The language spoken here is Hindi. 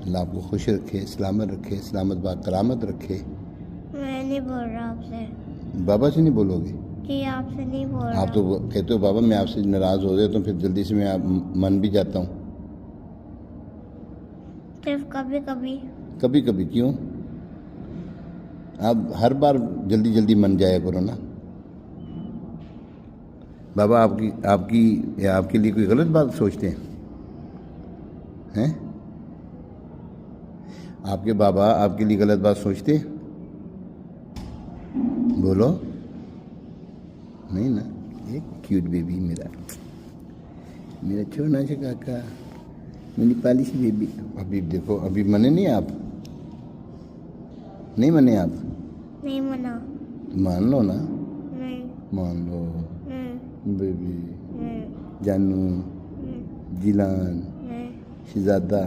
अल्लाह आपको खुश रखे, सलामत रखे, सलामत बा करामत रखे। मैं नहीं बोल रहा आपसे। बाबा से नहीं बोलोगे? जी आपसे नहीं बोल रहा। आप तो कहते हो बाबा मैं आपसे नाराज़ हो गया तो फिर जल्दी से मैं मन भी जाता हूँ। सिर्फ कभी कभी। कभी कभी क्यों? आप हर बार जल्दी जल्दी मन जाया करो ना। बाबा आपकी आपकी या आपके लिए कोई गलत बात सोचते हैं? आपके बाबा आपके लिए गलत बात सोचते हैं? बोलो नहीं ना। एक क्यूट बेबी मेरा छोटा सा काका, मेरी पाली सी बेबी। अभी देखो, अभी मने नहीं आप? नहीं मने आप? नहीं मना। मान लो ना। नहीं। मान लो नहीं। बेबी, नहीं। जानू, नहीं। जिलान, नहीं। शहजादा।